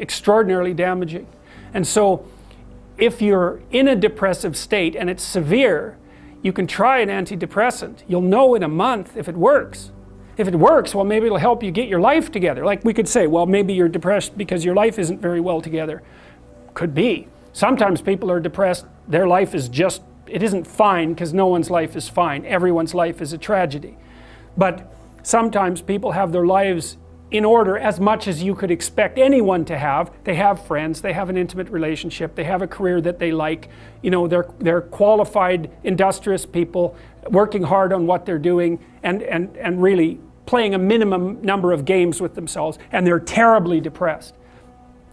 extraordinarily damaging. And so if you're in a depressive state and it's severe, you can try an antidepressant. You'll know in a month if it works. If it works, well, maybe it'll help you get your life together. Like we could say, well, maybe you're depressed because your life isn't very well together. Could be. Sometimes people are depressed, their life is just, it isn't fine, because no one's life is fine. Everyone's life is a tragedy. But sometimes people have their lives in order as much as you could expect anyone to have. They have friends, they have an intimate relationship, they have a career that they like, you know, they're qualified, industrious people working hard on what they're doing and really playing a minimum number of games with themselves, and they're terribly depressed.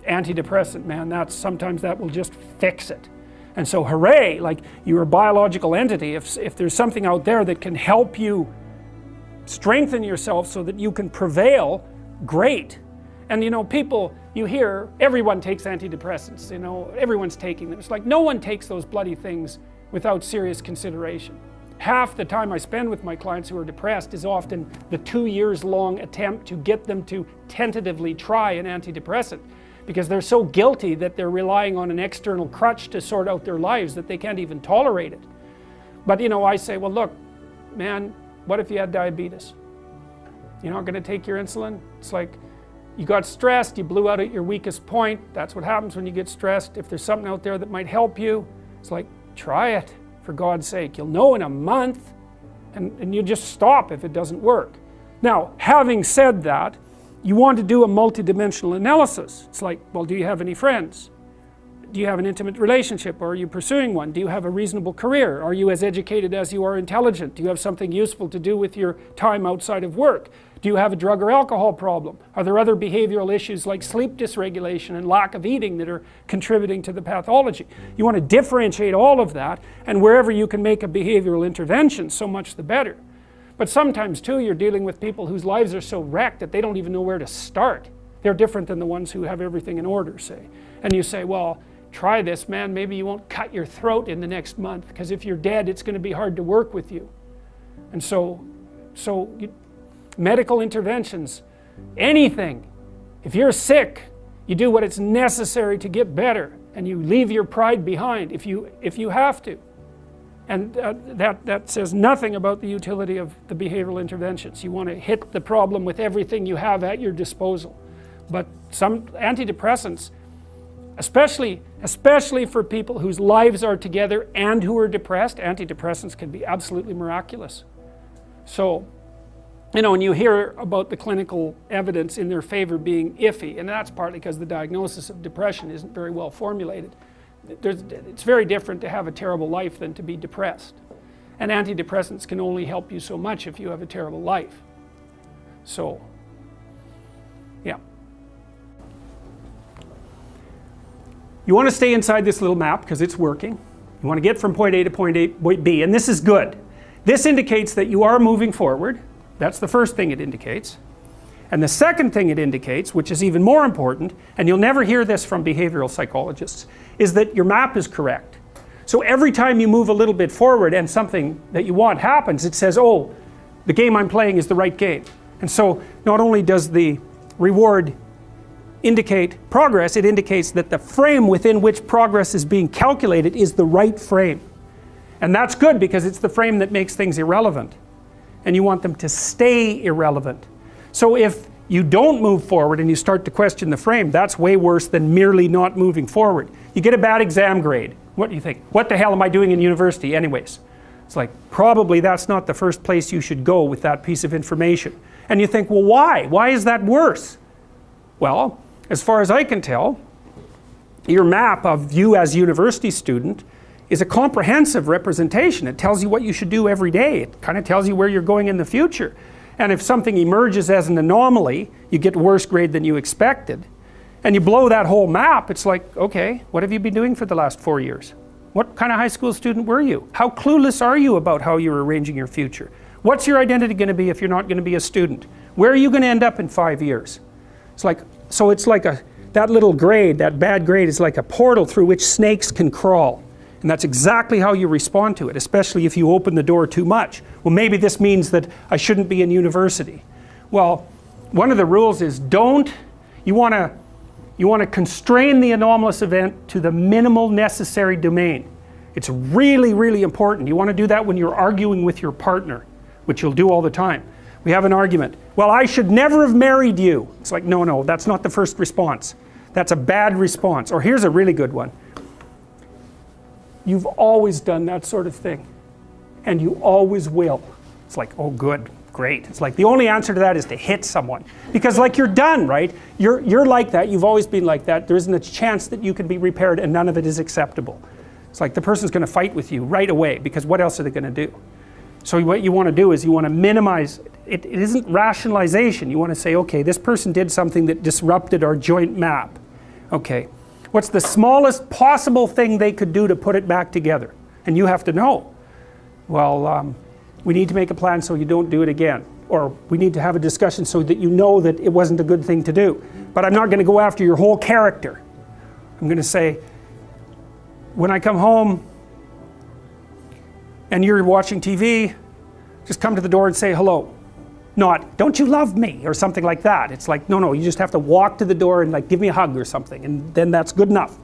Antidepressant, man, sometimes that will just fix it. And so hooray, like you're a biological entity. If there's something out there that can help you strengthen yourself so that you can prevail, great. And you know, people, you hear, everyone takes antidepressants, you know, everyone's taking them. It's like no one takes those bloody things without serious consideration. Half the time I spend with my clients who are depressed is often the 2 years long attempt to get them to tentatively try an antidepressant, because they're so guilty that they're relying on an external crutch to sort out their lives that they can't even tolerate it. But you know, I say, well look, man, what if you had diabetes? You're not going to take your insulin? It's like you got stressed, you blew out at your weakest point. That's what happens when you get stressed. If there's something out there that might help you, it's like, try it, for God's sake. You'll know in a month, and you just stop if it doesn't work. Now, having said that, you want to do a multidimensional analysis. It's like, well, do you have any friends? Do you have an intimate relationship, or are you pursuing one? Do you have a reasonable career? Are you as educated as you are intelligent? Do you have something useful to do with your time outside of work? Do you have a drug or alcohol problem? Are there other behavioral issues like sleep dysregulation and lack of eating that are contributing to the pathology? You want to differentiate all of that, and wherever you can make a behavioral intervention, so much the better. But sometimes too, you're dealing with people whose lives are so wrecked that they don't even know where to start. They're different than the ones who have everything in order, say. And you say, well, try this, man, maybe you won't cut your throat in the next month, because if you're dead, it's going to be hard to work with you. And medical interventions, anything. If you're sick, you do what is necessary to get better, and you leave your pride behind if you have to. And that says nothing about the utility of the behavioral interventions. You want to hit the problem with everything you have at your disposal. But some antidepressants, especially for people whose lives are together and who are depressed, antidepressants can be absolutely miraculous. So, you know, when you hear about the clinical evidence in their favor being iffy, and that's partly because the diagnosis of depression isn't very well formulated. It's very different to have a terrible life than to be depressed. And antidepressants can only help you so much if you have a terrible life. So, yeah. You want to stay inside this little map because it's working. You want to get from point A to point B, and this is good. This indicates that you are moving forward. That's the first thing it indicates. And the second thing it indicates, which is even more important, and you'll never hear this from behavioral psychologists, is that your map is correct. So every time you move a little bit forward and something that you want happens, it says, oh, the game I'm playing is the right game. And so not only does the reward indicate progress, it indicates that the frame within which progress is being calculated is the right frame. And that's good because it's the frame that makes things irrelevant. And you want them to stay irrelevant. So if you don't move forward and you start to question the frame, that's way worse than merely not moving forward. You get a bad exam grade. What do you think? What the hell am I doing in university anyways? It's like, probably that's not the first place you should go with that piece of information. And you think, well, why? Why is that worse? Well, as far as I can tell, your map of you as a university student is a comprehensive representation. It tells you what you should do every day. It kind of tells you where you're going in the future. And if something emerges as an anomaly, you get a worse grade than you expected, and you blow that whole map, it's like, okay, what have you been doing for the last 4 years? What kind of high school student were you? How clueless are you about how you're arranging your future? What's your identity going to be if you're not going to be a student? Where are you going to end up in 5 years? It's like, so it's like that little grade, that bad grade is like a portal through which snakes can crawl. And that's exactly how you respond to it, especially if you open the door too much. Well, maybe this means that I shouldn't be in university. Well, one of the rules is you want to You want to constrain the anomalous event to the minimal necessary domain. It's really, really important. You want to do that when you're arguing with your partner, which you'll do all the time. We have an argument. Well, I should never have married you. It's like, no, that's not the first response. That's a bad response. Or here's a really good one. You've always done that sort of thing. And you always will. It's like, oh good, great. It's like the only answer to that is to hit someone. Because like you're done, right? You're like that, you've always been like that. There isn't a chance that you can be repaired and none of it is acceptable. It's like the person's going to fight with you right away because what else are they going to do? So what you want to do is you want to minimize, it isn't rationalization. You want to say, okay, this person did something that disrupted our joint map. Okay, what's the smallest possible thing they could do to put it back together? And you have to know. Well, we need to make a plan so you don't do it again. Or we need to have a discussion so that you know that it wasn't a good thing to do. But I'm not going to go after your whole character. I'm going to say, when I come home and you're watching TV, just come to the door and say hello. Not, don't you love me? Or something like that. It's like, no, you just have to walk to the door and like give me a hug or something. And then that's good enough.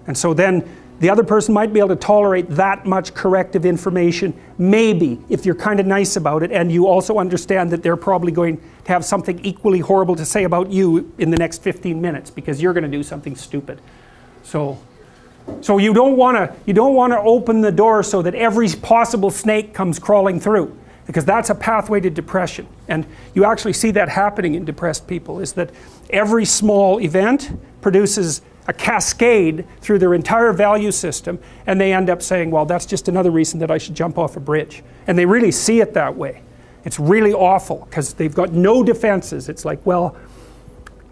And so then the other person might be able to tolerate that much corrective information, maybe, if you're kind of nice about it, and you also understand that they're probably going to have something equally horrible to say about you in the next 15 minutes because you're going to do something stupid. So you don't want to open the door so that every possible snake comes crawling through, because that's a pathway to depression. And you actually see that happening in depressed people, is that every small event produces a cascade through their entire value system, and they end up saying, well, that's just another reason that I should jump off a bridge. And they really see it that way. It's really awful because they've got no defenses. It's like, well,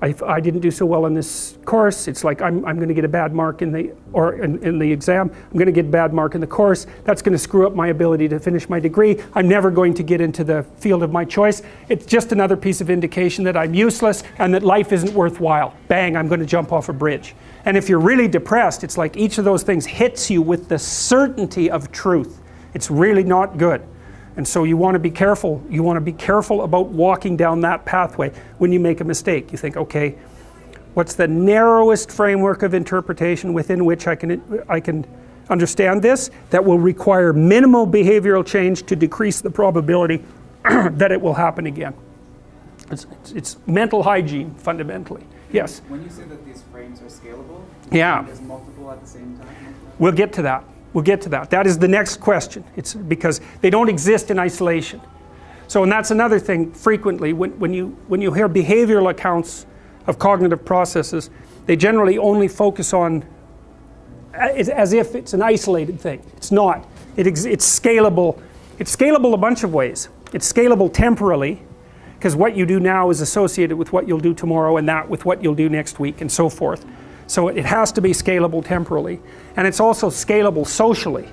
I didn't do so well in this course. It's like I'm going to get a bad mark in the exam. I'm going to get a bad mark in the course. That's going to screw up my ability to finish my degree. I'm never going to get into the field of my choice. It's just another piece of indication that I'm useless and that life isn't worthwhile. Bang, I'm going to jump off a bridge. And if you're really depressed, it's like each of those things hits you with the certainty of truth. It's really not good. And so you want to be careful. You want to be careful about walking down that pathway when you make a mistake. You think, okay, what's the narrowest framework of interpretation within which I can understand this that will require minimal behavioral change to decrease the probability that it will happen again? It's mental hygiene, fundamentally. Yes? When you say that these frames are scalable, yeah, there's multiple at the same time? We'll get to that. We'll get to that. That is the next question. It's because they don't exist in isolation. So, and that's another thing frequently when you hear behavioral accounts of cognitive processes, they generally only focus on as if it's an isolated thing. It's not. It's scalable. It's scalable a bunch of ways. It's scalable temporally, because what you do now is associated with what you'll do tomorrow, and that with what you'll do next week, and so forth. So it has to be scalable temporally. And it's also scalable socially,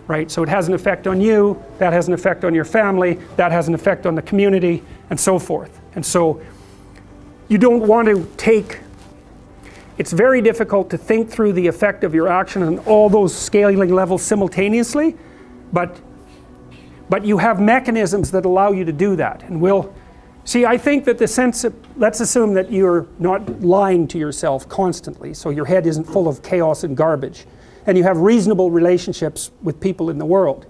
right? So it has an effect on you, that has an effect on your family, that has an effect on the community, and so forth. And so you don't want to take, it's very difficult to think through the effect of your action on all those scaling levels simultaneously, but you have mechanisms that allow you to do that. And see, I think that the sense of, let's assume that you're not lying to yourself constantly, so your head isn't full of chaos and garbage, and you have reasonable relationships with people in the world.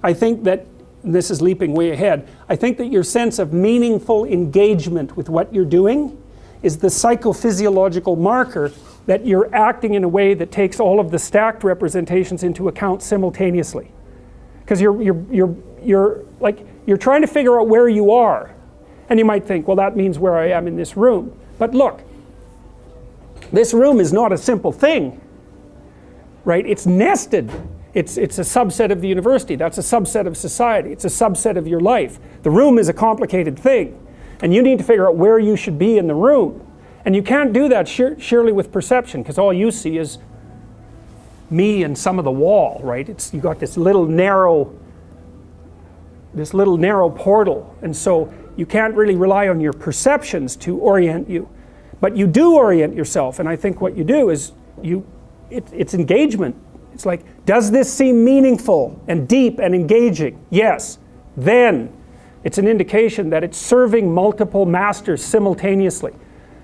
I think that, and this is leaping way ahead, I think that your sense of meaningful engagement with what you're doing is the psychophysiological marker that you're acting in a way that takes all of the stacked representations into account simultaneously. Because you're trying to figure out where you are. And you might think, well, that means where I am in this room. But look, this room is not a simple thing, right? It's nested. It's a subset of the university. That's a subset of society. It's a subset of your life. The room is a complicated thing. And you need to figure out where you should be in the room. And you can't do that surely with perception, because all you see is me and some of the wall, right? You got this little narrow portal. And so you can't really rely on your perceptions to orient you. But you do orient yourself, and I think what you do is it's engagement. It's like, does this seem meaningful and deep and engaging? Yes. Then it's an indication that it's serving multiple masters simultaneously.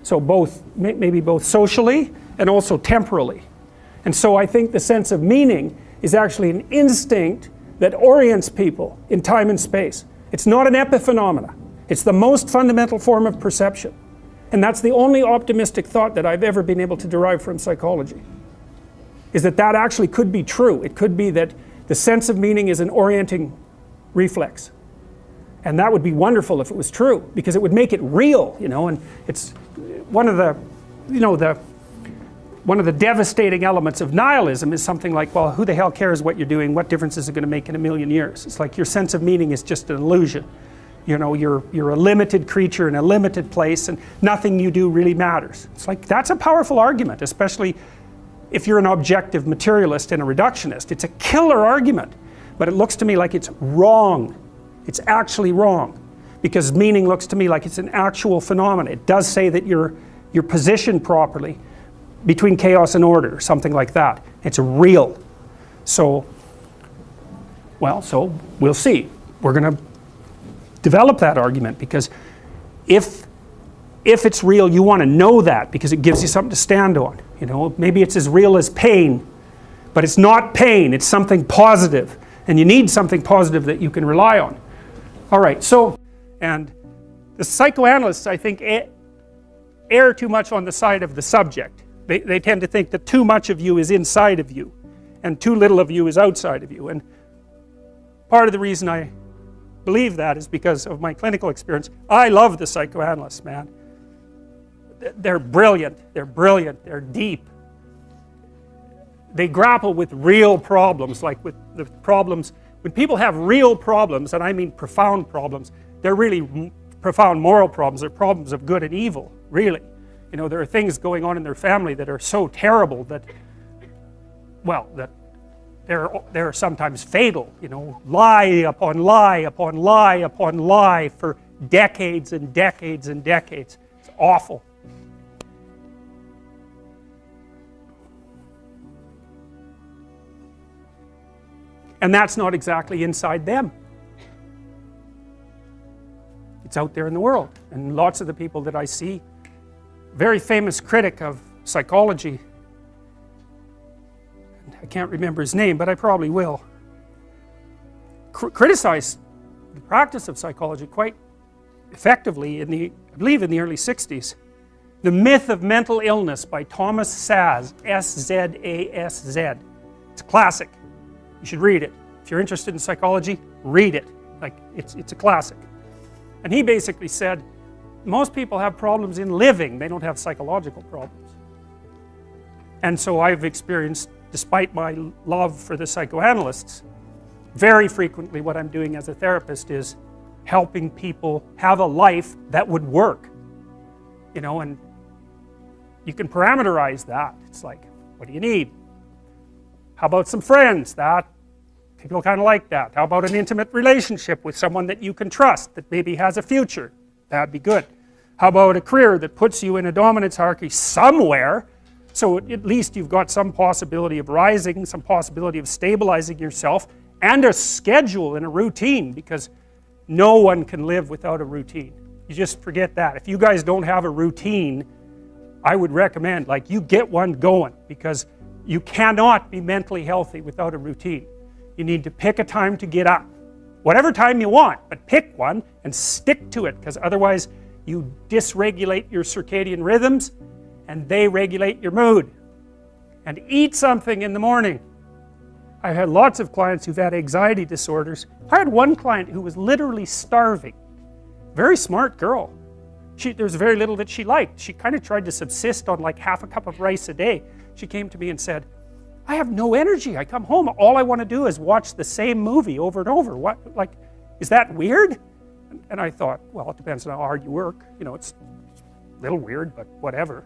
So both, maybe both socially and also temporally. And so I think the sense of meaning is actually an instinct that orients people in time and space. It's not an epiphenomena. It's the most fundamental form of perception. And that's the only optimistic thought that I've ever been able to derive from psychology. Is that that actually could be true. It could be that the sense of meaning is an orienting reflex. And that would be wonderful if it was true, because it would make it real, you know, and it's one of the, you know, one of the devastating elements of nihilism is something like, well, who the hell cares what you're doing? What difference is it going to make in a million years? It's like your sense of meaning is just an illusion. You know, you're a limited creature in a limited place and nothing you do really matters. It's like, that's a powerful argument, especially if you're an objective materialist and a reductionist. It's a killer argument, but it looks to me like it's wrong. It's actually wrong, because meaning looks to me like it's an actual phenomenon. It does say that you're positioned properly between chaos and order, something like that. It's real. So, well, so we'll see. We're going to develop that argument, because if it's real, you want to know that, because it gives you something to stand on. You know, maybe it's as real as pain, but it's not pain. It's something positive, and you need something positive that you can rely on. All right, so, and the psychoanalysts, I think, err too much on the side of the subject. They tend to think that too much of you is inside of you, and too little of you is outside of you. And part of the reason I believe that is because of my clinical experience. I love the psychoanalysts, man. They're brilliant, they're deep. They grapple with real problems, like with the problems. When people have real problems, and I mean profound problems, they're really profound moral problems. They're problems of good and evil, really. You know, there are things going on in their family that are so terrible that, well, that they're sometimes fatal. You know, lie upon lie upon lie upon lie for decades and decades and decades. It's awful. And that's not exactly inside them. It's out there in the world. And lots of the people that I see, very famous critic of psychology, I can't remember his name, but I probably will, criticized the practice of psychology quite effectively in I believe in the early 60s. The Myth of Mental Illness by Thomas Szasz, S-Z-A-S-Z. It's a classic. You should read it. If you're interested in psychology, read it. Like, it's a classic. And he basically said, most people have problems in living, they don't have psychological problems. And so I've experienced, despite my love for the psychoanalysts, very frequently what I'm doing as a therapist is helping people have a life that would work. You know, and you can parameterize that. It's like, what do you need? How about some friends? That people kind of like that. How about an intimate relationship with someone that you can trust, that maybe has a future? That'd be good. How about a career that puts you in a dominance hierarchy somewhere, so at least you've got some possibility of rising, some possibility of stabilizing yourself, and a schedule and a routine, because no one can live without a routine. You just forget that. If you guys don't have a routine, I would recommend, like, you get one going, because you cannot be mentally healthy without a routine. You need to pick a time to get up. Whatever time you want, but pick one and stick to it, because otherwise you dysregulate your circadian rhythms and they regulate your mood. And eat something in the morning. I've had lots of clients who've had anxiety disorders. I had one client who was literally starving. Very smart girl. There was very little that she liked. She kind of tried to subsist on like half a cup of rice a day. She came to me and said, I have no energy. I come home, all I want to do is watch the same movie over and over. What, like, is that weird? And I thought, well, it depends on how hard you work. You know, it's a little weird, but whatever.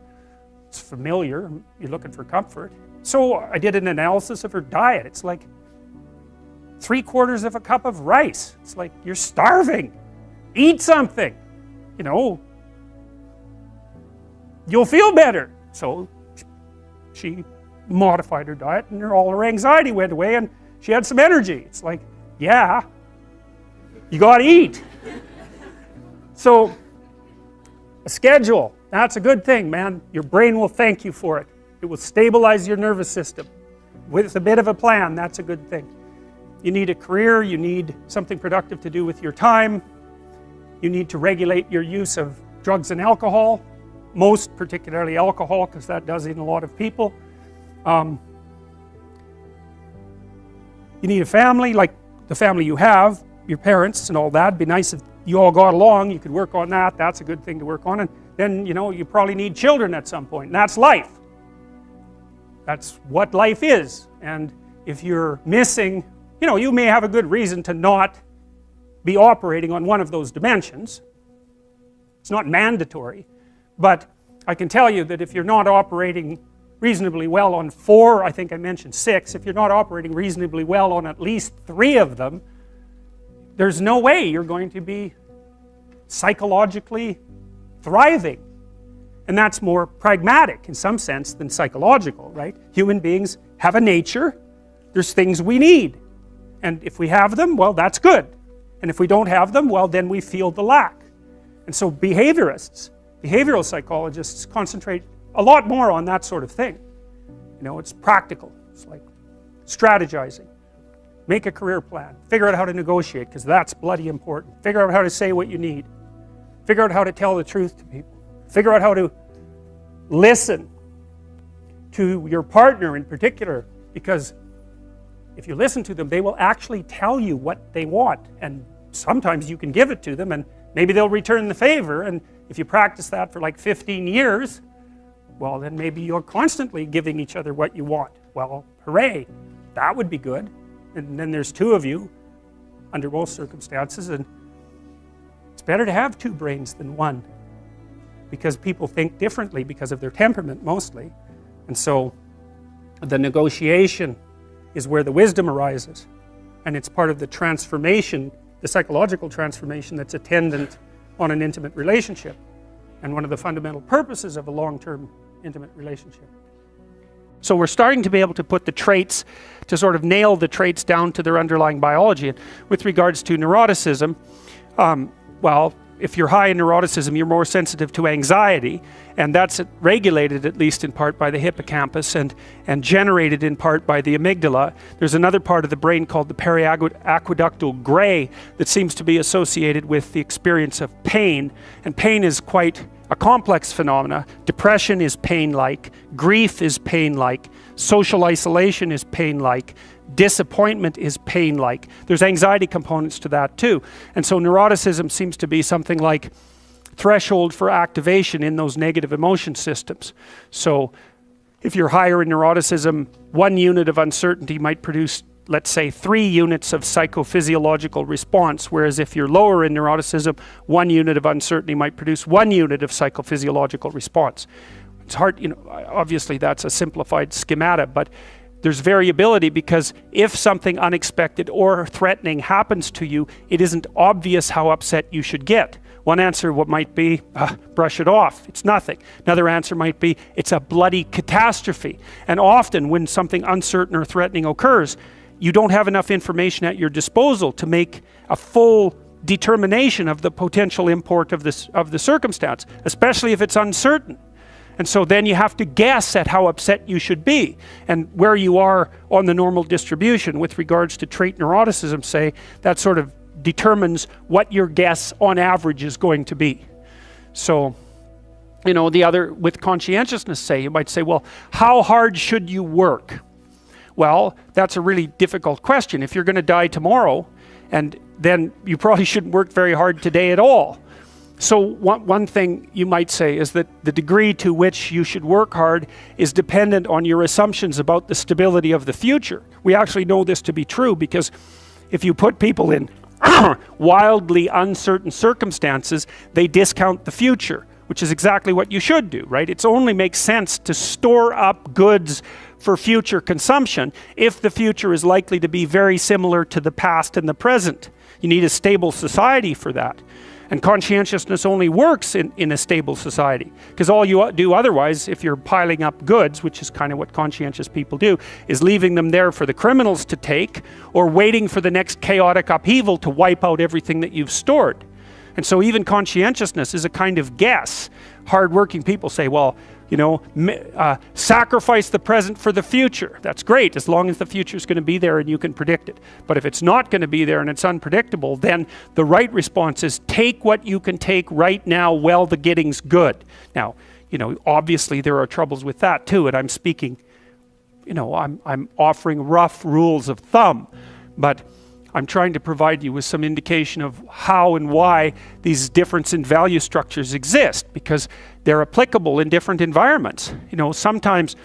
It's familiar. You're looking for comfort. So I did an analysis of her diet. It's like 3/4 of a cup of rice. It's like, you're starving. Eat something. You know, you'll feel better. So she modified her diet, and all her anxiety went away, and she had some energy. It's like, yeah, you got to eat. So a schedule. That's a good thing, man. Your brain will thank you for it. It will stabilize your nervous system. With a bit of a plan, that's a good thing. You need a career, you need something productive to do with your time. You need to regulate your use of drugs and alcohol, most particularly alcohol, because that does in a lot of people. You need a family, like the family you have, your parents and all that. It'd be nice if you all got along, you could work on that. That's a good thing to work on. And then, you know, you probably need children at some point, and that's life. That's what life is. And if you're missing, you know, you may have a good reason to not be operating on one of those dimensions. It's not mandatory, but I can tell you that if you're not operating reasonably well on 4, I think I mentioned 6, if you're not operating reasonably well on at least 3 of them, there's no way you're going to be psychologically thriving. And that's more pragmatic in some sense than psychological, right? Human beings have a nature, there's things we need. And if we have them, well, that's good. And if we don't have them, well, then we feel the lack. And so behaviorists, behavioral psychologists concentrate a lot more on that sort of thing. You know, it's practical. It's like strategizing. Make a career plan. Figure out how to negotiate, because that's bloody important. Figure out how to say what you need. Figure out how to tell the truth to people. Figure out how to listen to your partner in particular, because if you listen to them, they will actually tell you what they want, and sometimes you can give it to them and maybe they'll return the favor. And if you practice that for like 15 years, well, then maybe you're constantly giving each other what you want. Well, hooray, that would be good. And then there's 2 of you under most circumstances, and it's better to have 2 brains than 1, because people think differently because of their temperament mostly. And so the negotiation is where the wisdom arises, and it's part of the transformation, the psychological transformation that's attendant on an intimate relationship, and one of the fundamental purposes of a long-term intimate relationship. So we're starting to be able to put the traits, to sort of nail the traits down to their underlying biology. And with regards to neuroticism, well, if you're high in neuroticism, you're more sensitive to anxiety, and that's regulated at least in part by the hippocampus and generated in part by the amygdala. There's another part of the brain called the periaqueductal gray that seems to be associated with the experience of pain, and pain is quite a complex phenomena. Depression is pain-like, grief is pain-like, social isolation is pain-like, disappointment is pain-like. There's anxiety components to that too. And so neuroticism seems to be something like threshold for activation in those negative emotion systems. So if you're higher in neuroticism, 1 unit of uncertainty might produce, let's say, 3 units of psychophysiological response, whereas if you're lower in neuroticism, 1 unit of uncertainty might produce 1 unit of psychophysiological response. It's hard, you know, obviously that's a simplified schemata, but there's variability, because if something unexpected or threatening happens to you, it isn't obvious how upset you should get. One answer might be, brush it off, it's nothing. Another answer might be, it's a bloody catastrophe. And often when something uncertain or threatening occurs, you don't have enough information at your disposal to make a full determination of the potential import of the circumstance, especially if it's uncertain. And so then you have to guess at how upset you should be, and where you are on the normal distribution with regards to trait neuroticism, say, that sort of determines what your guess on average is going to be. So, you know, the other, with conscientiousness, say, you might say, well, how hard should you work? Well, that's a really difficult question. If you're going to die tomorrow, and then you probably shouldn't work very hard today at all. So one thing you might say is that the degree to which you should work hard is dependent on your assumptions about the stability of the future. We actually know this to be true, because if you put people in wildly uncertain circumstances, they discount the future, which is exactly what you should do, right? It only makes sense to store up goods for future consumption if the future is likely to be very similar to the past and the present. You need a stable society for that. And conscientiousness only works in a stable society, because all you do otherwise, if you're piling up goods, which is kind of what conscientious people do, is leaving them there for the criminals to take, or waiting for the next chaotic upheaval to wipe out everything that you've stored. And so even conscientiousness is a kind of guess. Hardworking people say, well, you know, sacrifice the present for the future. That's great, as long as the future is going to be there and you can predict it. But if it's not going to be there and it's unpredictable, then the right response is take what you can take right now while the getting's good. Now, you know, obviously there are troubles with that too, and I'm speaking, you know, I'm offering rough rules of thumb, but I'm trying to provide you with some indication of how and why these difference in value structures exist, because they're applicable in different environments. You know, sometimes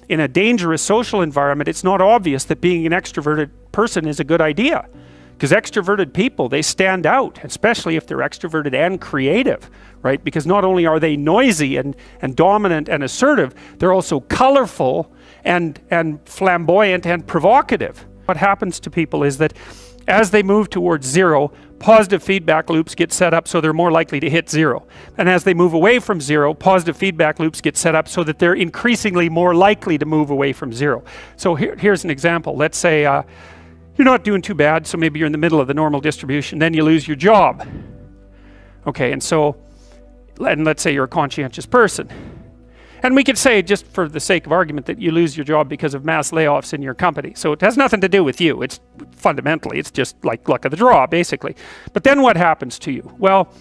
in a dangerous social environment, it's not obvious that being an extroverted person is a good idea, because extroverted people, they stand out, especially if they're extroverted and creative, right? Because not only are they noisy and dominant and assertive, they're also colorful and flamboyant and provocative. What happens to people is that as they move towards zero, positive feedback loops get set up so they're more likely to hit zero. And as they move away from zero, positive feedback loops get set up so that they're increasingly more likely to move away from zero. So here's an example. Let's say you're not doing too bad, so maybe you're in the middle of the normal distribution, then you lose your job. Okay, and let's say you're a conscientious person. And we could say, just for the sake of argument, that you lose your job because of mass layoffs in your company. So it has nothing to do with you. It's fundamentally, it's just like luck of the draw, basically. But then what happens to you? Well,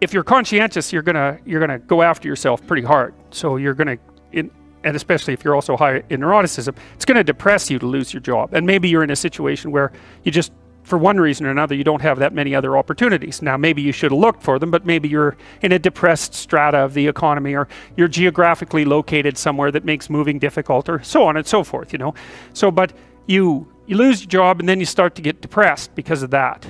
if you're conscientious, you're gonna go after yourself pretty hard. So you're gonna, and especially if you're also high in neuroticism, it's gonna depress you to lose your job. And maybe you're in a situation where you just, for one reason or another, you don't have that many other opportunities. Now, maybe you should have looked for them, but maybe you're in a depressed strata of the economy, or you're geographically located somewhere that makes moving difficult, or so on and so forth, you know. So, but you lose your job, and then you start to get depressed because of that.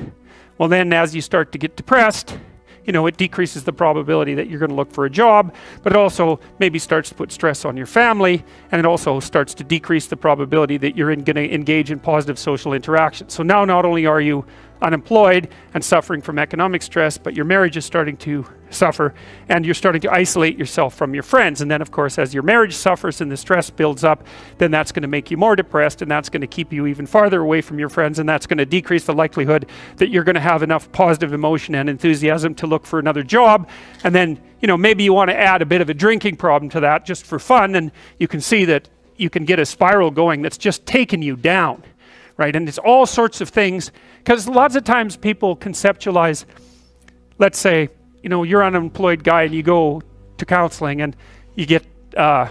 Well, then as you start to get depressed, you know, it decreases the probability that you're going to look for a job, but it also maybe starts to put stress on your family, and it also starts to decrease the probability that you're going to engage in positive social interaction. So now not only are you unemployed and suffering from economic stress, but your marriage is starting to suffer, and you're starting to isolate yourself from your friends. And then, of course, as your marriage suffers and the stress builds up, then that's going to make you more depressed, and that's going to keep you even farther away from your friends, and that's going to decrease the likelihood that you're going to have enough positive emotion and enthusiasm to look for another job. And then, you know, maybe you want to add a bit of a drinking problem to that just for fun, and you can see that you can get a spiral going that's just taking you down, right? And it's all sorts of things, because lots of times people conceptualize, let's say, you know, you're an unemployed guy and you go to counseling and you get a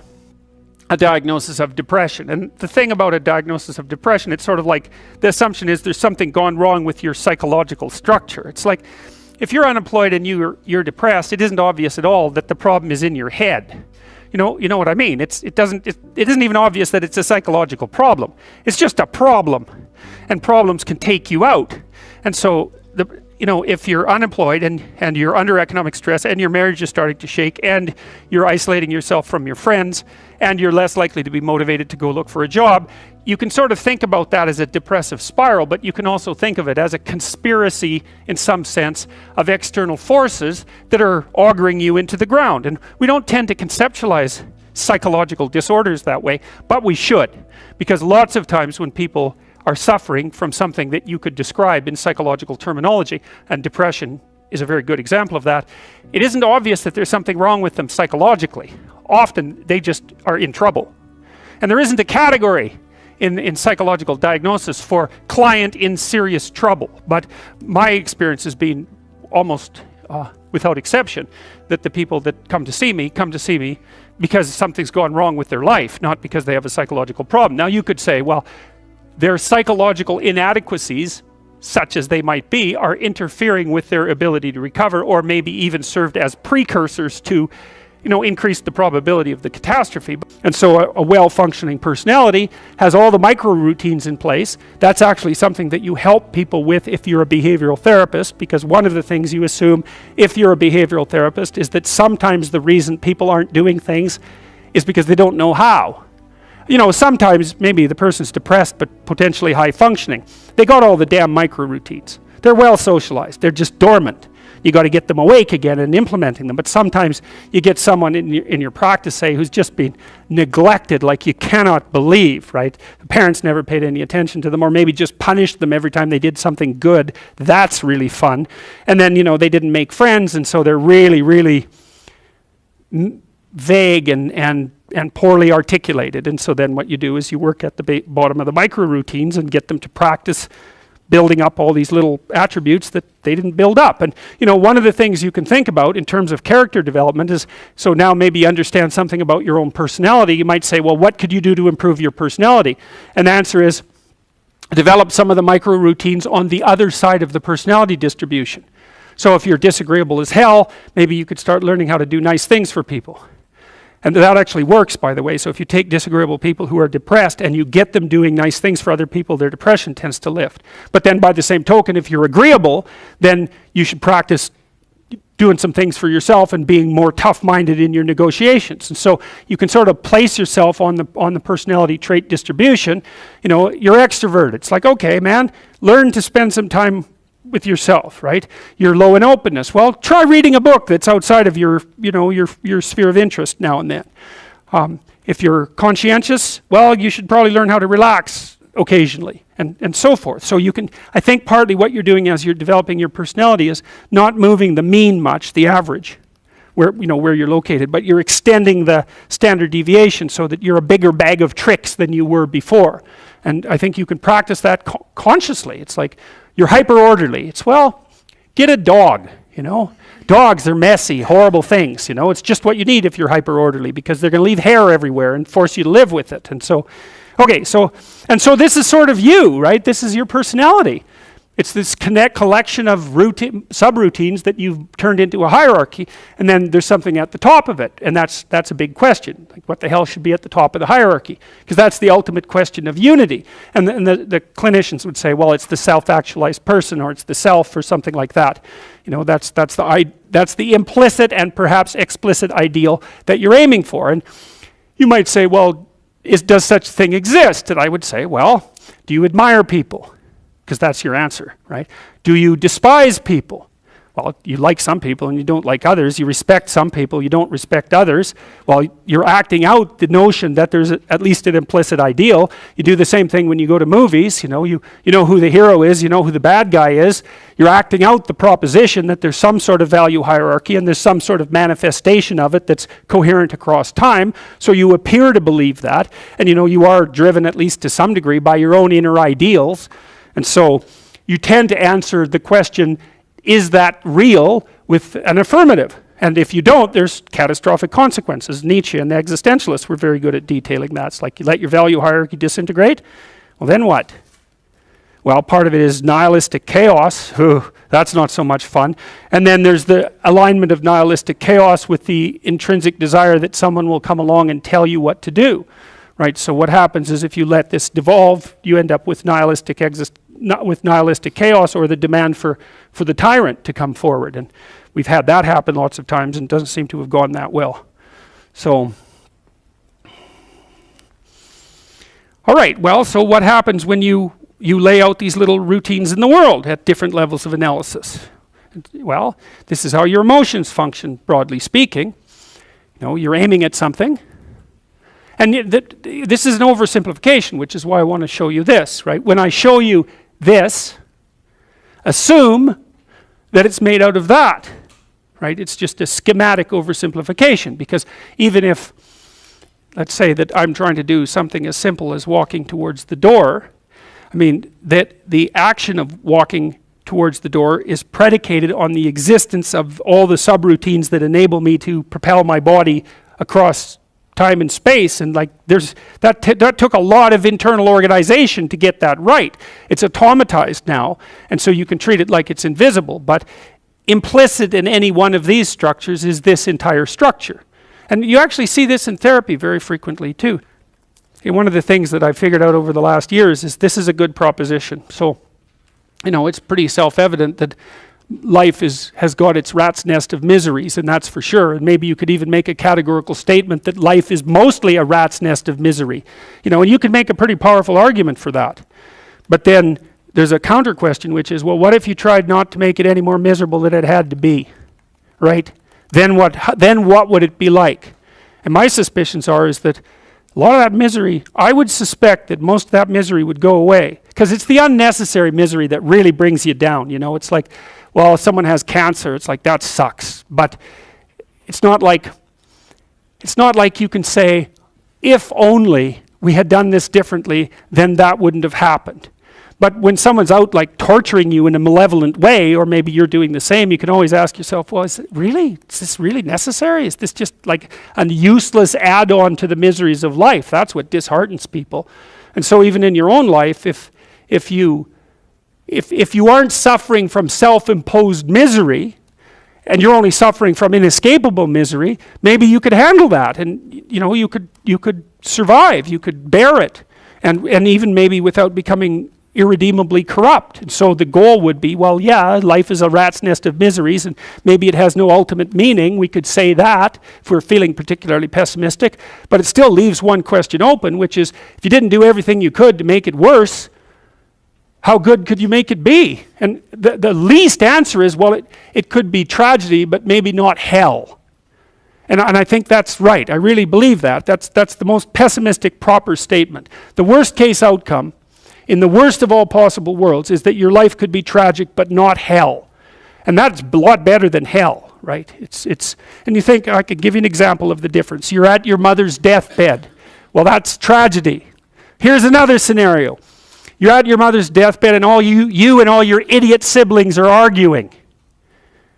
diagnosis of depression. And the thing about a diagnosis of depression, it's sort of like the assumption is there's something gone wrong with your psychological structure. It's like if you're unemployed and you're depressed, it isn't obvious at all that the problem is in your head. You know what I mean? It isn't even obvious that it's a psychological problem. It's just a problem, and problems can take you out. And so if you're unemployed and you're under economic stress and your marriage is starting to shake and you're isolating yourself from your friends and you're less likely to be motivated to go look for a job, you can sort of think about that as a depressive spiral, but you can also think of it as a conspiracy in some sense of external forces that are auguring you into the ground. And we don't tend to conceptualize psychological disorders that way, but we should, because lots of times when people are suffering from something that you could describe in psychological terminology, and depression is a very good example of that, it isn't obvious that there's something wrong with them psychologically. Often they just are in trouble. And there isn't a category in psychological diagnosis for client in serious trouble. But my experience has been almost without exception that the people that come to see me because something's gone wrong with their life, not because they have a psychological problem. Now you could say, well, their psychological inadequacies, such as they might be, are interfering with their ability to recover, or maybe even served as precursors to increase the probability of the catastrophe. And so a well-functioning personality has all the micro routines in place. That's actually something that you help people with if you're a behavioral therapist, because one of the things you assume if you're a behavioral therapist is that sometimes the reason people aren't doing things is because they don't know how. Sometimes maybe the person's depressed but potentially high functioning. They got all the damn micro routines. They're well socialized. They're just dormant. you got to get them awake again and implementing them. But sometimes you get someone in your practice, say, who's just been neglected like you cannot believe, right? The parents never paid any attention to them, or maybe just punished them every time they did something good. That's really fun. And then, they didn't make friends, and so they're really, really vague and poorly articulated. And so then what you do is you work at the bottom of the micro routines and get them to practice building up all these little attributes that they didn't build up. And one of the things you can think about in terms of character development is, so now maybe you understand something about your own personality. You might say, well, what could you do to improve your personality? And the answer is, develop some of the micro routines on the other side of the personality distribution. So if you're disagreeable as hell, maybe you could start learning how to do nice things for people. And that actually works, by the way. So if you take disagreeable people who are depressed and you get them doing nice things for other people, their depression tends to lift. But then by the same token, if you're agreeable, then you should practice doing some things for yourself and being more tough-minded in your negotiations. And so you can sort of place yourself on the personality trait distribution. You're extroverted. It's like, okay, man, learn to spend some time with yourself, right? You're low in openness. Well, try reading a book that's outside of your sphere of interest now and then. If you're conscientious, well, you should probably learn how to relax occasionally, and so forth. So I think partly what you're doing as you're developing your personality is not moving the mean much, the average, where you're located, but you're extending the standard deviation so that you're a bigger bag of tricks than you were before. And I think you can practice that consciously. It's like, you're hyper orderly. It's, well, get a dog, Dogs are messy, horrible things, It's just what you need if you're hyper orderly, because they're going to leave hair everywhere and force you to live with it. And so, okay, so this is sort of you, right? This is your personality. It's this collection of subroutines that you've turned into a hierarchy, and then there's something at the top of it, and that's a big question. Like, what the hell should be at the top of the hierarchy? Because that's the ultimate question of unity. And the clinicians would say, well, it's the self-actualized person, or it's the self, or something like that. That's the implicit and perhaps explicit ideal that you're aiming for. And you might say, well, does such a thing exist? And I would say, well, do you admire people? Because that's your answer, right? Do you despise people? Well, you like some people and you don't like others. You respect some people, you don't respect others. Well, you're acting out the notion that there's at least an implicit ideal. You do the same thing when you go to movies. You know who the hero is, you know who the bad guy is. You're acting out the proposition that there's some sort of value hierarchy and there's some sort of manifestation of it that's coherent across time. So you appear to believe that, and you are driven at least to some degree by your own inner ideals. And so you tend to answer the question, is that real, with an affirmative? And if you don't, there's catastrophic consequences. Nietzsche and the existentialists were very good at detailing that. It's like, you let your value hierarchy disintegrate, well then what? Well, part of it is nihilistic chaos. That's not so much fun. And then there's the alignment of nihilistic chaos with the intrinsic desire that someone will come along and tell you what to do. Right, so what happens is if you let this devolve, you end up with nihilistic chaos, or the demand for the tyrant to come forward. And we've had that happen lots of times, and it doesn't seem to have gone that well. So, all right, well, so what happens when you lay out these little routines in the world at different levels of analysis? Well, this is how your emotions function, broadly speaking. You're aiming at something. And this is an oversimplification, which is why I want to show you this, right? When I show you this, assume that it's made out of that, right? It's just a schematic oversimplification, because even if, let's say that I'm trying to do something as simple as walking towards the door, I mean, that the action of walking towards the door is predicated on the existence of all the subroutines that enable me to propel my body across time and space, and like that took a lot of internal organization to get that right. It's automatized now, and so you can treat it like it's invisible, but implicit in any one of these structures is this entire structure. And you actually see this in therapy very frequently too. Okay, one of the things that I've figured out over the last years is this is a good proposition. So, it's pretty self-evident that life has got its rat's nest of miseries, and that's for sure. And maybe you could even make a categorical statement that life is mostly a rat's nest of misery. And you can make a pretty powerful argument for that. But then there's a counter question, which is, well, what if you tried not to make it any more miserable than it had to be, right? Then what would it be like? And my suspicions is that a lot of that misery, I would suspect that most of that misery would go away, because it's the unnecessary misery that really brings you down. You know, it's like, well, if someone has cancer, it's like, that sucks. But it's not like you can say, if only we had done this differently, then that wouldn't have happened. But when someone's out like torturing you in a malevolent way, or maybe you're doing the same, you can always ask yourself, well, is this really necessary? Is this just like a useless add-on to the miseries of life? That's what disheartens people. And so even in your own life, if you aren't suffering from self-imposed misery, and you're only suffering from inescapable misery, maybe you could handle that, and you could survive, you could bear it, and even maybe without becoming irredeemably corrupt. And so the goal would be, well, yeah, life is a rat's nest of miseries, and maybe it has no ultimate meaning. We could say that if we're feeling particularly pessimistic, but it still leaves one question open, which is, if you didn't do everything you could to make it worse, how good could you make it be? And the least answer is, well, it could be tragedy, but maybe not hell. And I think that's right. I really believe that. That's the most pessimistic, proper statement. The worst case outcome, in the worst of all possible worlds, is that your life could be tragic, but not hell. And that's a lot better than hell, right? And you think, I could give you an example of the difference. You're at your mother's deathbed. Well, that's tragedy. Here's another scenario. You're at your mother's deathbed, and all you and all your idiot siblings are arguing.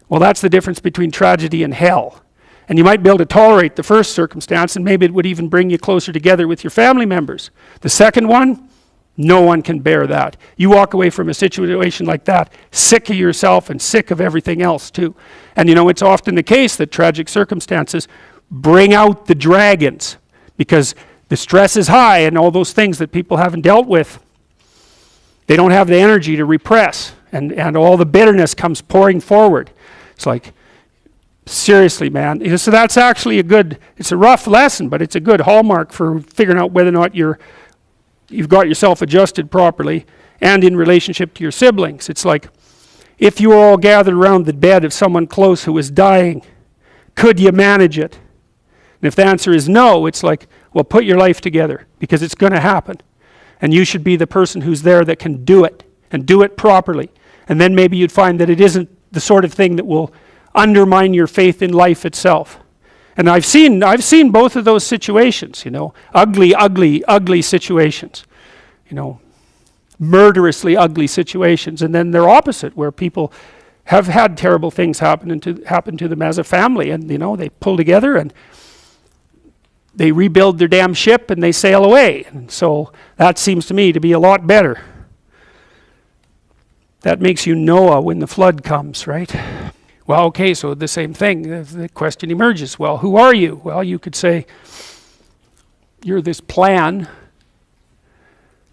Well, that's the difference between tragedy and hell. And you might be able to tolerate the first circumstance, and maybe it would even bring you closer together with your family members. The second one, no one can bear that. You walk away from a situation like that sick of yourself and sick of everything else too. And it's often the case that tragic circumstances bring out the dragons, because the stress is high, and all those things that people haven't dealt with, they don't have the energy to repress, and all the bitterness comes pouring forward. It's like, seriously, man. So that's actually it's a rough lesson, but it's a good hallmark for figuring out whether or not you've got yourself adjusted properly, and in relationship to your siblings. It's like, if you were all gathered around the bed of someone close who is dying, could you manage it? And if the answer is no, it's like, well, put your life together, because it's going to happen. And you should be the person who's there that can do it, and do it properly. And then maybe you'd find that it isn't the sort of thing that will undermine your faith in life itself. And I've seen both of those situations, ugly situations, murderously ugly situations. And then they're opposite, where people have had terrible things happen to them as a family, and they pull together and they rebuild their damn ship and they sail away. And so that seems to me to be a lot better. That makes you Noah when the flood comes, right? Well, okay, so the same thing. The question emerges, well, who are you? Well, you could say, you're this plan.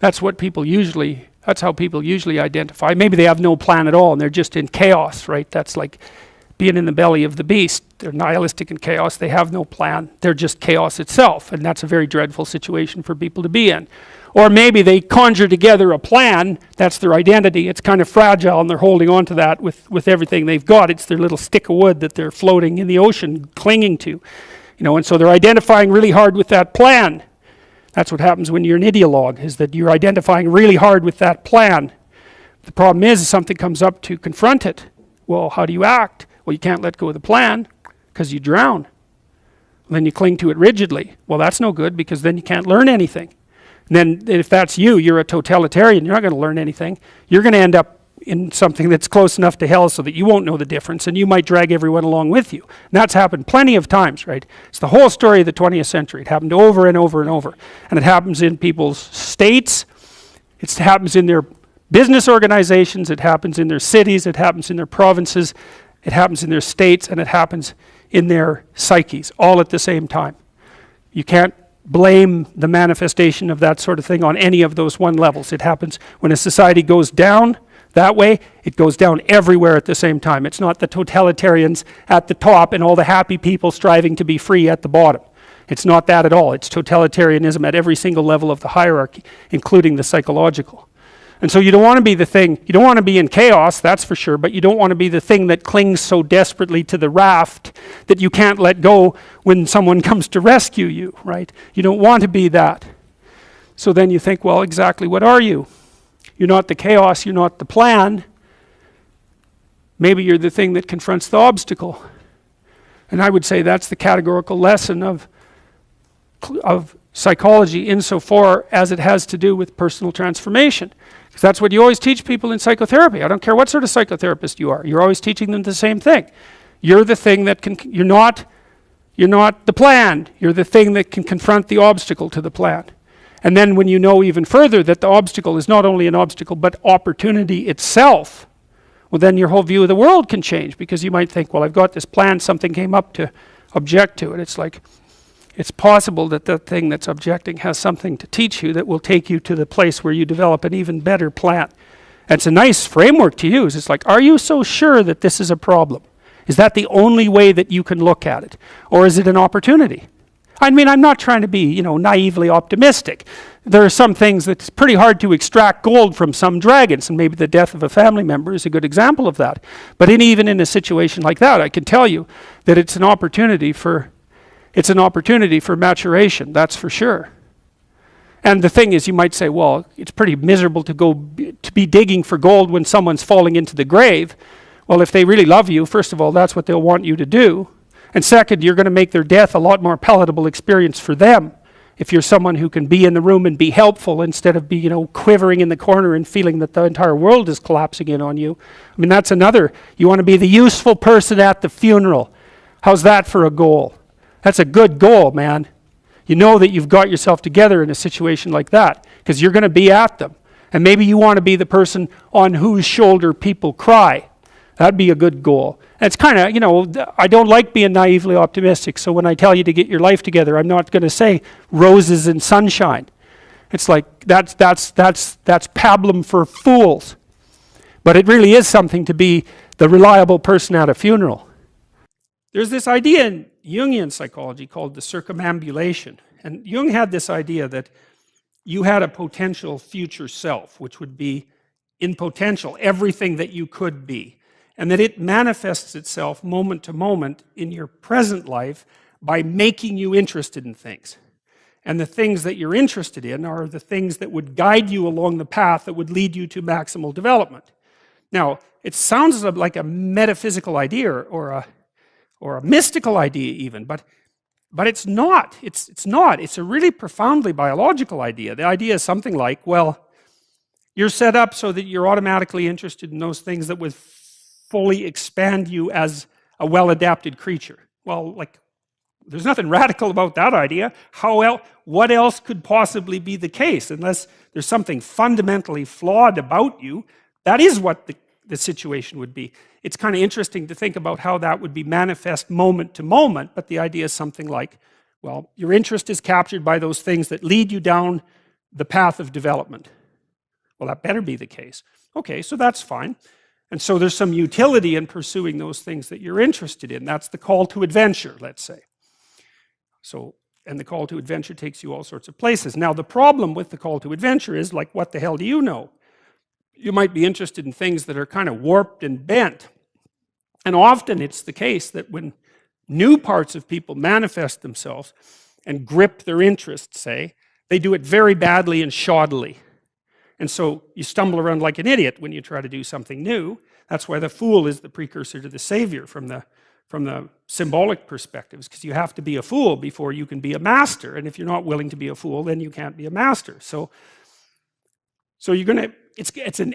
That's how people usually identify. Maybe they have no plan at all, and they're just in chaos, right? That's like being in the belly of the beast. They're nihilistic in chaos. They have no plan. They're just chaos itself, and that's a very dreadful situation for people to be in. Or maybe they conjure together a plan. That's their identity. It's kind of fragile, and they're holding on to that with everything they've got. It's their little stick of wood that they're floating in the ocean, clinging to. And so they're identifying really hard with that plan. That's what happens when you're an ideologue, is that you're identifying really hard with that plan. The problem is, if something comes up to confront it, well, how do you act? Well, you can't let go of the plan, because you drown. Then you cling to it rigidly. Well, that's no good, because then you can't learn anything. And then if that's you're a totalitarian, you're not going to learn anything. You're going to end up in something that's close enough to hell so that you won't know the difference, and you might drag everyone along with you. And that's happened plenty of times, right? It's the whole story of the 20th century. It happened over and over and over. And it happens in people's states. It happens in their business organizations. It happens in their cities. It happens in their provinces. It happens in their states, and it happens in their psyches, all at the same time. You can't blame the manifestation of that sort of thing on any of those one levels. It happens when a society goes down that way, it goes down everywhere at the same time. It's not the totalitarians at the top and all the happy people striving to be free at the bottom. It's not that at all. It's totalitarianism at every single level of the hierarchy, including the psychological. And so you don't want to be the thing, you don't want to be in chaos, that's for sure, but you don't want to be the thing that clings so desperately to the raft that you can't let go when someone comes to rescue you, right? You don't want to be that. So then you think, well, exactly what are you? You're not the chaos, you're not the plan. Maybe you're the thing that confronts the obstacle. And I would say that's the categorical lesson of psychology insofar as it has to do with personal transformation. Because that's what you always teach people in psychotherapy. I don't care what sort of psychotherapist you are. You're always teaching them the same thing. You're the thing that can, you're not the plan. You're the thing that can confront the obstacle to the plan. And then when you know even further that the obstacle is not only an obstacle, but opportunity itself, well, then your whole view of the world can change, because you might think, well, I've got this plan, something came up to object to it. It's like, it's possible that the thing that's objecting has something to teach you that will take you to the place where you develop an even better plan. And it's a nice framework to use. It's like, are you so sure that this is a problem? Is that the only way that you can look at it? Or is it an opportunity? I mean, I'm not trying to be, naively optimistic. There are some things that's pretty hard to extract gold from some dragons, and maybe the death of a family member is a good example of that. But even in a situation like that, I can tell you that it's an opportunity for maturation, that's for sure. And the thing is, you might say, well, it's pretty miserable to be digging for gold when someone's falling into the grave. Well, if they really love you, first of all, that's what they'll want you to do. And second, you're going to make their death a lot more palatable experience for them if you're someone who can be in the room and be helpful instead of be, quivering in the corner and feeling that the entire world is collapsing in on you. I mean, that's another, you want to be the useful person at the funeral. How's that for a goal? That's a good goal, man. You know that you've got yourself together in a situation like that because you're going to be at them. And maybe you want to be the person on whose shoulder people cry. That'd be a good goal. And it's kind of, I don't like being naively optimistic, so when I tell you to get your life together, I'm not going to say roses and sunshine. It's like, that's pablum for fools. But it really is something to be the reliable person at a funeral. There's this idea in Jungian psychology called the circumambulation. And Jung had this idea that you had a potential future self, which would be in potential everything that you could be. And that it manifests itself moment to moment in your present life by making you interested in things. And the things that you're interested in are the things that would guide you along the path that would lead you to maximal development. Now, it sounds like a metaphysical idea or a mystical idea even, but it's not. It's not. It's a really profoundly biological idea. The idea is something like, well, you're set up so that you're automatically interested in those things that would fully expand you as a well-adapted creature. Well, there's nothing radical about that idea. What else could possibly be the case? Unless there's something fundamentally flawed about you, that is what the situation would be. It's kind of interesting to think about how that would be manifest moment to moment, but the idea is something like, well, your interest is captured by those things that lead you down the path of development. Well, that better be the case. Okay, so that's fine. And so there's some utility in pursuing those things that you're interested in. That's the call to adventure, let's say. And the call to adventure takes you all sorts of places. Now, the problem with the call to adventure is, like, what the hell do you know? You might be interested in things that are kind of warped and bent. And often it's the case that when new parts of people manifest themselves and grip their interests, say, they do it very badly and shoddily. And so you stumble around like an idiot when you try to do something new. That's why the fool is the precursor to the savior from the symbolic perspectives, because you have to be a fool before you can be a master. And if you're not willing to be a fool, then you can't be a master. So you're gonna, it's an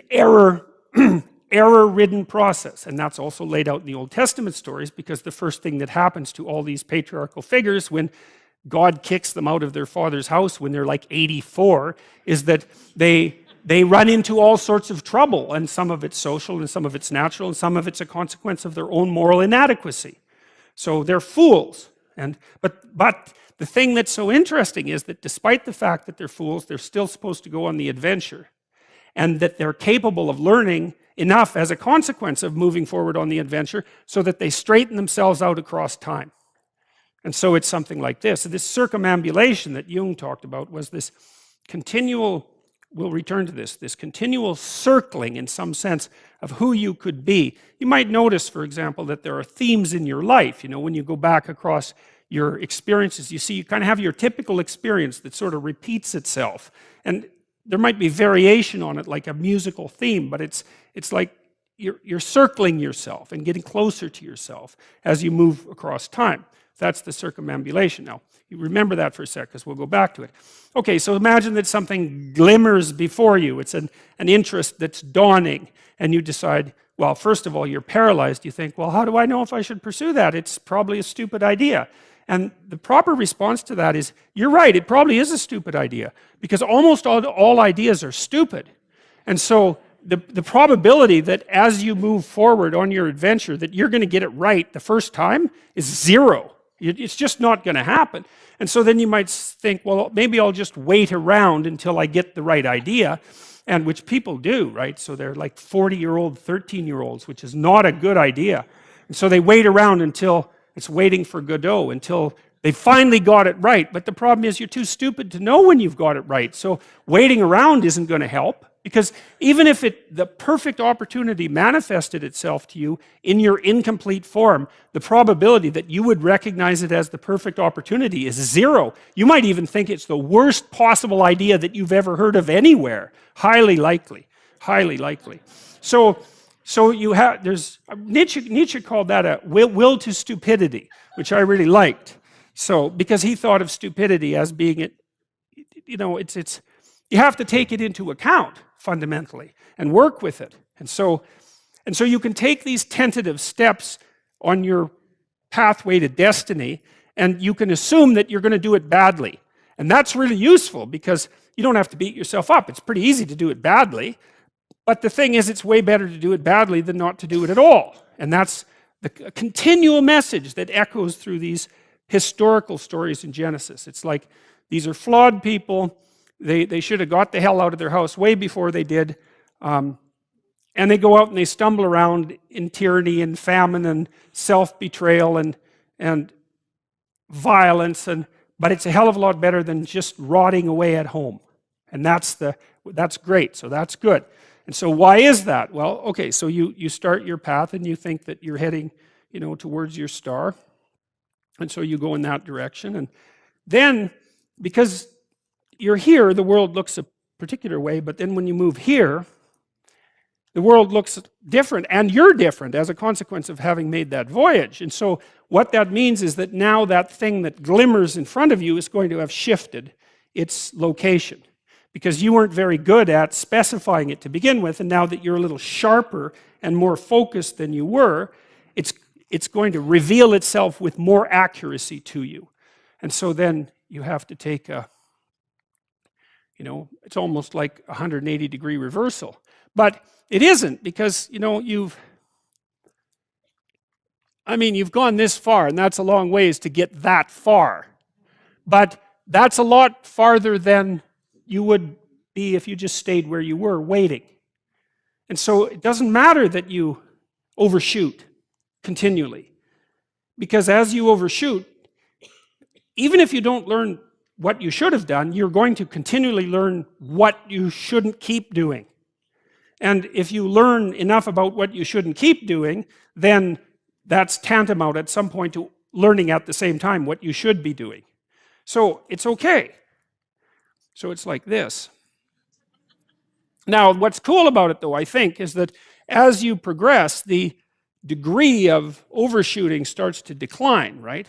error-ridden process. And that's also laid out in the Old Testament stories, because the first thing that happens to all these patriarchal figures when God kicks them out of their father's house when they're like 84 is that they run into all sorts of trouble, and some of it's social and some of it's natural and some of it's a consequence of their own moral inadequacy. So they're fools. But the thing that's so interesting is that despite the fact that they're fools, they're still supposed to go on the adventure, and that they're capable of learning enough as a consequence of moving forward on the adventure so that they straighten themselves out across time. And so it's something like this. So this circumambulation that Jung talked about was this continual we'll return to this continual circling in some sense of who you could be. You might notice, for example, that there are themes in your life. You know, when you go back across your experiences, you see you kind of have your typical experience that sort of repeats itself. And there might be variation on it, like a musical theme, but it's like you're circling yourself and getting closer to yourself as you move across time. That's the circumambulation. Now, you remember that for a sec, because we'll go back to it. Okay, so imagine that something glimmers before you. It's an interest that's dawning, and you decide, well, first of all, you're paralyzed. You think, well, how do I know if I should pursue that? It's probably a stupid idea. And the proper response to that is, you're right, it probably is a stupid idea, because almost all ideas are stupid. And so the probability that as you move forward on your adventure that you're going to get it right the first time is zero. It's just not going to happen. And so then you might think, well, maybe I'll just wait around until I get the right idea, and which people do, right? So they're like 40-year-old, 13-year-olds, which is not a good idea. And so they wait around until it's waiting for Godot, until they finally got it right. But the problem is you're too stupid to know when you've got it right. So waiting around isn't going to help, because even if the perfect opportunity manifested itself to you in your incomplete form, the probability that you would recognize it as the perfect opportunity is zero. You might even think it's the worst possible idea that you've ever heard of anywhere. Highly likely. Highly likely. So you have, there's, Nietzsche called that a will to stupidity, which I really liked. So, because he thought of stupidity as being, you know, it's you have to take it into account fundamentally and work with it. And so you can take these tentative steps on your pathway to destiny, and you can assume that you're going to do it badly. And that's really useful, because you don't have to beat yourself up. It's pretty easy to do it badly. But the thing is, it's way better to do it badly than not to do it at all. And that's the continual message that echoes through these historical stories in Genesis. It's like, these are flawed people. They should have got the hell out of their house way before they did. And they go out and they stumble around in tyranny and famine and self-betrayal and violence. But it's a hell of a lot better than just rotting away at home. And that's great. So that's good. And so why is that? Well, okay, so you start your path and you think that you're heading, you know, towards your star. And so you go in that direction. And then, because you're here, the world looks a particular way, but then when you move here, the world looks different, and you're different as a consequence of having made that voyage. And so what that means is that now that thing that glimmers in front of you is going to have shifted its location, because you weren't very good at specifying it to begin with, and now that you're a little sharper and more focused than you were, it's going to reveal itself with more accuracy to you. And so then you have to take a, you know, it's almost like a 180-degree reversal. But it isn't, because, you know, you've gone this far, and that's a long ways to get that far. But that's a lot farther than you would be if you just stayed where you were, waiting. And so it doesn't matter that you overshoot continually, because as you overshoot, even if you don't learn what you should have done, you're going to continually learn what you shouldn't keep doing. And if you learn enough about what you shouldn't keep doing, then that's tantamount at some point to learning at the same time what you should be doing. So it's okay. So it's like this. Now, what's cool about it, though, I think, is that as you progress, the degree of overshooting starts to decline, right?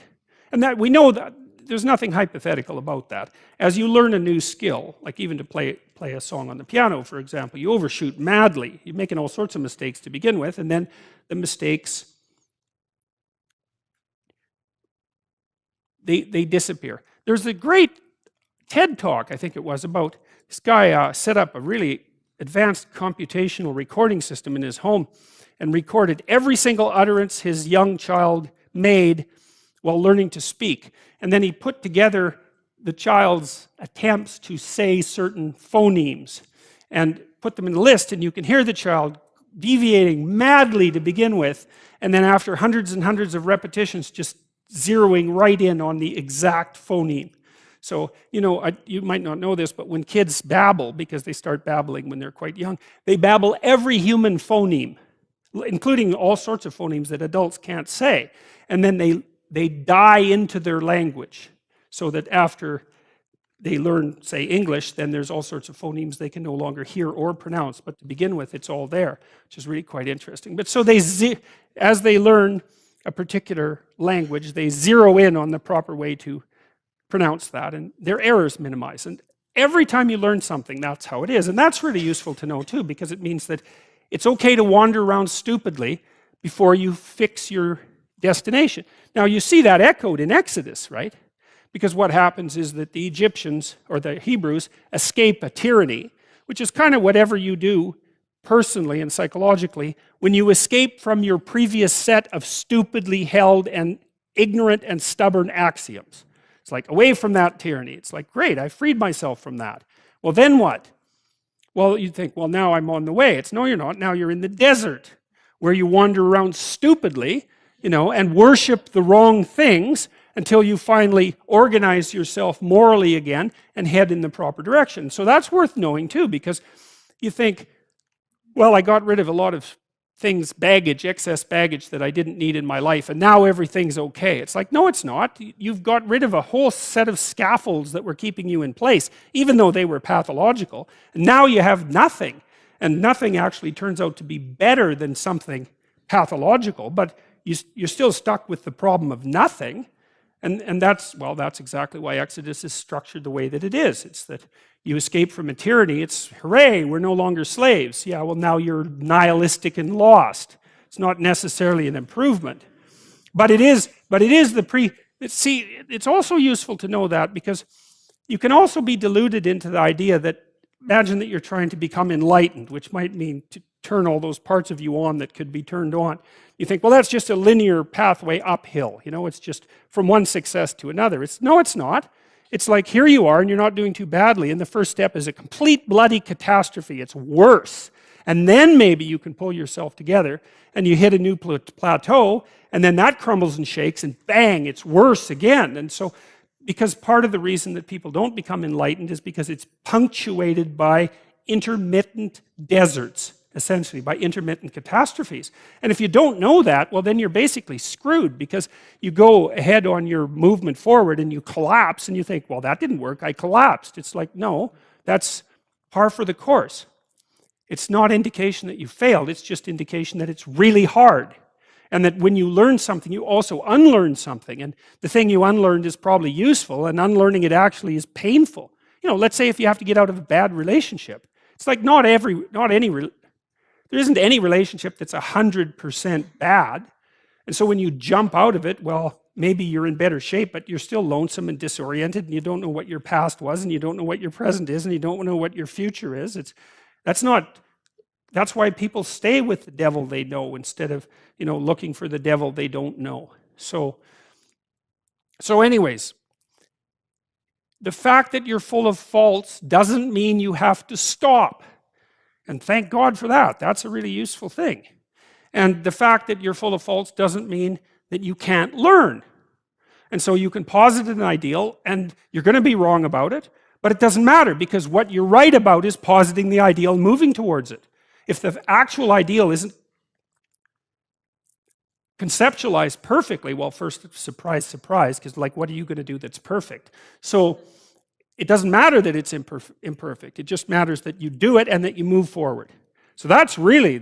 And that we know that there's nothing hypothetical about that. As you learn a new skill, like even to play a song on the piano, for example, you overshoot madly. You're making all sorts of mistakes to begin with, and then the mistakes, they disappear. There's a great TED talk, I think it was, about this guy set up a really advanced computational recording system in his home and recorded every single utterance his young child made while learning to speak. And then he put together the child's attempts to say certain phonemes and put them in a list, and you can hear the child deviating madly to begin with, and then after hundreds and hundreds of repetitions, just zeroing right in on the exact phoneme. So, you might not know this, but when kids babble, because they start babbling when they're quite young, they babble every human phoneme, including all sorts of phonemes that adults can't say. And then they die into their language, so that after they learn, say, English, then there's all sorts of phonemes they can no longer hear or pronounce. But to begin with, it's all there, which is really quite interesting. But so as they learn a particular language, they zero in on the proper way to pronounce that, and their errors minimize. And every time you learn something, that's how it is. And that's really useful to know too, because it means that it's okay to wander around stupidly before you fix your destination. Now you see that echoed in Exodus, right? Because what happens is that the Egyptians, or the Hebrews, escape a tyranny, which is kind of whatever you do personally and psychologically when you escape from your previous set of stupidly held and ignorant and stubborn axioms. It's like, away from that tyranny. It's like, great, I freed myself from that. Well, then what? Well, you think, well, now I'm on the way. It's, no, you're not. Now you're in the desert, where you wander around stupidly, and worship the wrong things until you finally organize yourself morally again and head in the proper direction. So that's worth knowing too, because you think, well, I got rid of a lot of things, baggage, excess baggage that I didn't need in my life, and now everything's okay. It's like, no, it's not. You've got rid of a whole set of scaffolds that were keeping you in place, even though they were pathological. And now you have nothing, and nothing actually turns out to be better than something pathological, but you're still stuck with the problem of nothing. And that's exactly why Exodus is structured the way that it is. It's that you escape from a tyranny. It's, hooray, we're no longer slaves. Yeah, well, now you're nihilistic and lost. It's not necessarily an improvement. But it is it's also useful to know that, because you can also be deluded into the idea that, imagine that you're trying to become enlightened, which might mean to turn all those parts of you on that could be turned on. You think, well, that's just a linear pathway uphill. It's just from one success to another. No, it's not. It's like, here you are and you're not doing too badly, and the first step is a complete bloody catastrophe. It's worse. And then maybe you can pull yourself together and you hit a new plateau, and then that crumbles and shakes, and bang, it's worse again. And so, because part of the reason that people don't become enlightened is because it's punctuated by intermittent deserts, essentially, by intermittent catastrophes. And if you don't know that, well, then you're basically screwed, because you go ahead on your movement forward and you collapse, and you think, well, that didn't work, I collapsed. It's like, no, that's par for the course. It's not indication that you failed, it's just indication that it's really hard. And that when you learn something, you also unlearn something. And the thing you unlearned is probably useful, and unlearning it actually is painful. Let's say if you have to get out of a bad relationship. It's like there isn't any relationship that's 100% bad. And so when you jump out of it, well, maybe you're in better shape, but you're still lonesome and disoriented, and you don't know what your past was, and you don't know what your present is, and you don't know what your future is. That's why people stay with the devil they know instead of, looking for the devil they don't know. So anyways, the fact that you're full of faults doesn't mean you have to stop. And thank God for that. That's a really useful thing. And the fact that you're full of faults doesn't mean that you can't learn. And so you can posit an ideal, and you're going to be wrong about it, but it doesn't matter, because what you're right about is positing the ideal and moving towards it. If the actual ideal isn't conceptualized perfectly, well, first, surprise, surprise, because what are you going to do that's perfect? So it doesn't matter that it's imperfect. It just matters that you do it and that you move forward. So that's really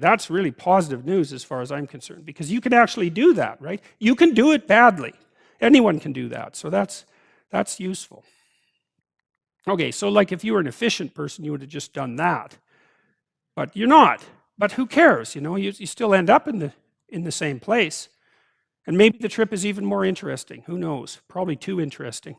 positive news as far as I'm concerned, because you can actually do that, right? You can do it badly. Anyone can do that. So that's useful. Okay, so if you were an efficient person, you would have just done that. But you're not. But who cares? You still end up in the same place. And maybe the trip is even more interesting. Who knows? Probably too interesting.